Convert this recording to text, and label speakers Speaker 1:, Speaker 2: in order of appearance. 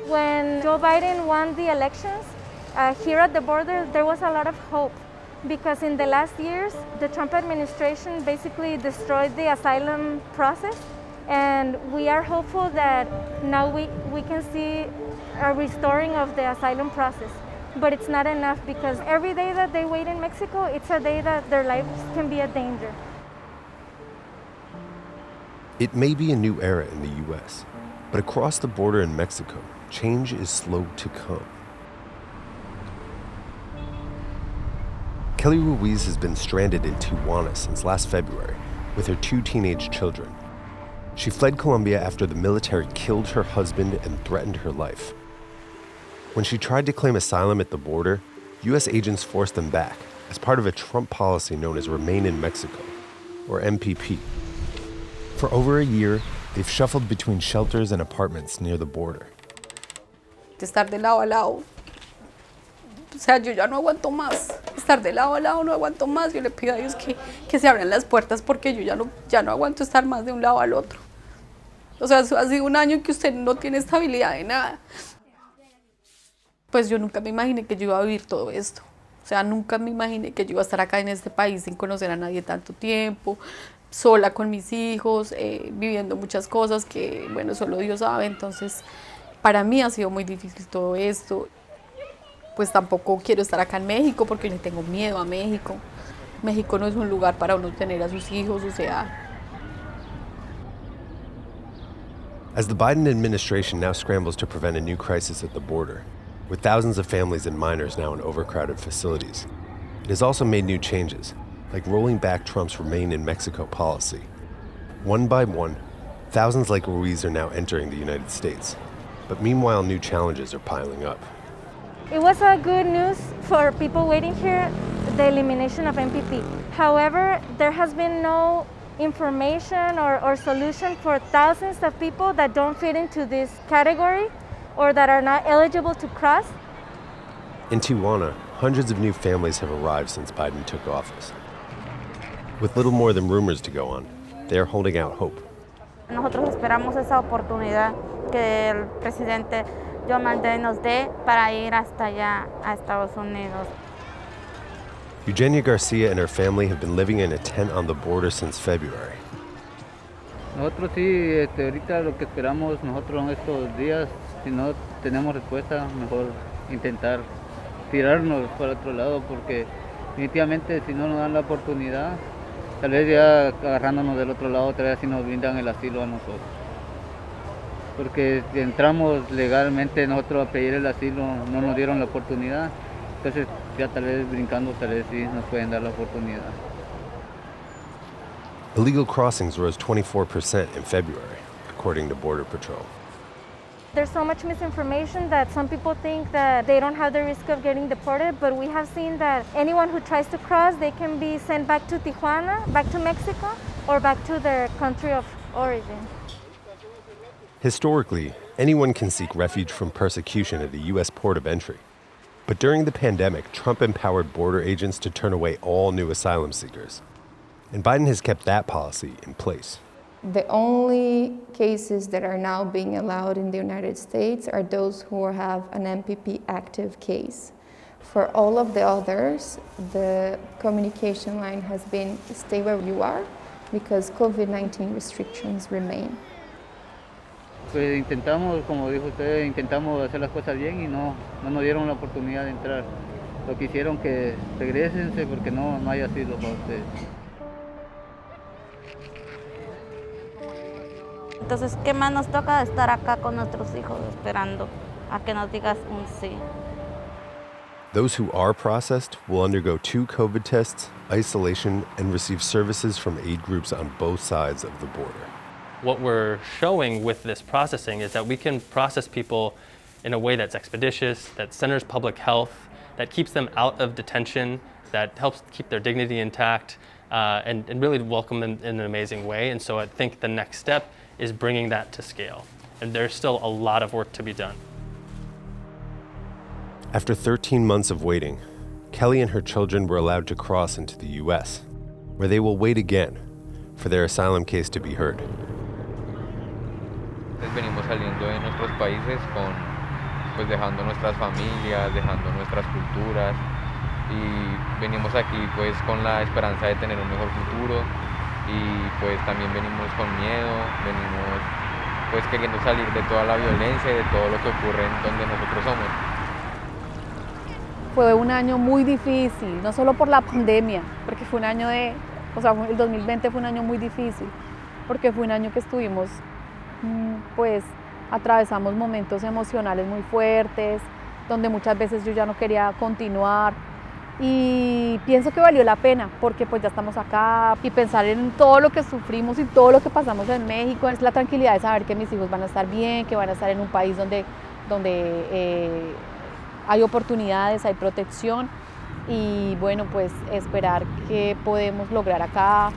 Speaker 1: When Joe Biden won the elections, here at the border, there was a lot of hope because in the last years, the Trump administration basically destroyed the asylum process. And we are hopeful that now we can see a restoring of the asylum process. But it's not enough because every day that they wait in Mexico, it's a day that their lives can be a danger.
Speaker 2: It may be a new era in the U.S., but across the border in Mexico, change is slow to come. Kelly Ruiz has been stranded in Tijuana since last February with her 2 teenage children. She fled Colombia after the military killed her husband and threatened her life. When she tried to claim asylum at the border, U.S. agents forced them back as part of a Trump policy known as Remain in Mexico, or MPP. For over a year, they've shuffled between shelters and apartments near the border.
Speaker 3: Estar de lado a lado. O sea, yo ya no aguanto más. Estar de lado a lado no aguanto más. Yo le pido a Dios que se abran las puertas porque yo ya no aguanto estar más de un lado al otro. O sea, ha sido un año que usted no tiene estabilidad de nada. Pues yo nunca me imaginé que yo iba a vivir todo esto. O sea, nunca me imaginé que yo iba a estar acá en este país sin conocer a nadie tanto tiempo, sola con mis hijos, viviendo muchas cosas que, bueno, solo Dios sabe. Entonces, para mí ha sido muy difícil todo esto. Pues tampoco quiero estar acá en México porque le tengo miedo a México. México no es un lugar para uno tener a sus hijos, o sea.
Speaker 2: As the Biden administration now scrambles to prevent a new crisis at the border, with thousands of families and minors now in overcrowded facilities, it has also made new changes, like rolling back Trump's Remain in Mexico policy. One by one, thousands like Ruiz are now entering the United States. But meanwhile, new challenges are piling up.
Speaker 1: It was a good news for people waiting here, the elimination of MPP. However, there has been no information or solution for thousands of people that don't fit into this category or that are not eligible to cross.
Speaker 2: In Tijuana, hundreds of new families have arrived since Biden took office. With little more than rumors to go on, they are holding out hope.
Speaker 4: Nosotros esperamos esa oportunidad que el presidente Joe Biden nos dé para ir hasta allá a Estados Unidos.
Speaker 2: Eugenia Garcia and her family have been living in a tent on the border since February.
Speaker 5: Nosotros sí, ahorita lo que esperamos nosotros en estos días, si no tenemos respuesta, mejor intentar tirarnos para otro lado, porque definitivamente si no nos dan la oportunidad, tal vez ya agarrándonos del otro lado, tal vez si nos brindan el asilo a nosotros. Porque si entramos legalmente nosotros a pedir el asilo, no nos dieron la oportunidad, entonces ya tal vez brincando, tal vez sí nos pueden dar la oportunidad.
Speaker 2: Illegal crossings rose 24% in February, according to Border Patrol.
Speaker 1: There's so much misinformation that some people think that they don't have the risk of getting deported, but we have seen that anyone who tries to cross, they can be sent back to Tijuana, back to Mexico, or back to their country of origin.
Speaker 2: Historically, anyone can seek refuge from persecution at a U.S. port of entry. But during the pandemic, Trump empowered border agents to turn away all new asylum seekers. And Biden has kept that policy in place.
Speaker 6: The only cases that are now being allowed in the United States are those who have an MPP active case. For all of the others, the communication line has been stay where you are because COVID-19 restrictions remain.
Speaker 5: Pues intentamos, como dijo usted, intentamos hacer las cosas bien y no nos dieron la oportunidad de entrar. Lo que hicieron que regrésense porque no hay asilo para ustedes.
Speaker 4: Entonces, ¿qué más nos toca? Estar acá con nuestros hijos esperando a que nos digas un sí.
Speaker 2: Those who are processed will undergo 2 COVID tests, isolation, and receive services from aid groups on both sides of the border.
Speaker 7: What we're showing with this processing is that we can process people in a way that's expeditious, that centers public health, that keeps them out of detention, that helps keep their dignity intact, and really welcome them in an amazing way. And so I think the next step is bringing that to scale. And there's still a lot of work to be done.
Speaker 2: After 13 months of waiting, Kelly and her children were allowed to cross into the U.S., where they will wait again for their asylum case to be heard.
Speaker 8: Venimos saliendo de nuestros países con pues dejando nuestras familias, dejando nuestras culturas y venimos aquí pues con la esperanza de tener un mejor futuro y pues también venimos con miedo, venimos pues queriendo salir de toda la violencia y de todo lo que ocurre en donde nosotros somos.
Speaker 3: Fue un año muy difícil, no solo por la pandemia, porque fue un año el 2020 fue un año muy difícil, porque fue un año que estuvimos, pues, atravesamos momentos emocionales muy fuertes, donde muchas veces yo ya no quería continuar, y pienso que valió la pena, porque pues ya estamos acá, y pensar en todo lo que sufrimos y todo lo que pasamos en México, es la tranquilidad de saber que mis hijos van a estar bien, que van a estar en un país donde hay oportunidades, hay protección y bueno, pues esperar qué podemos lograr acá,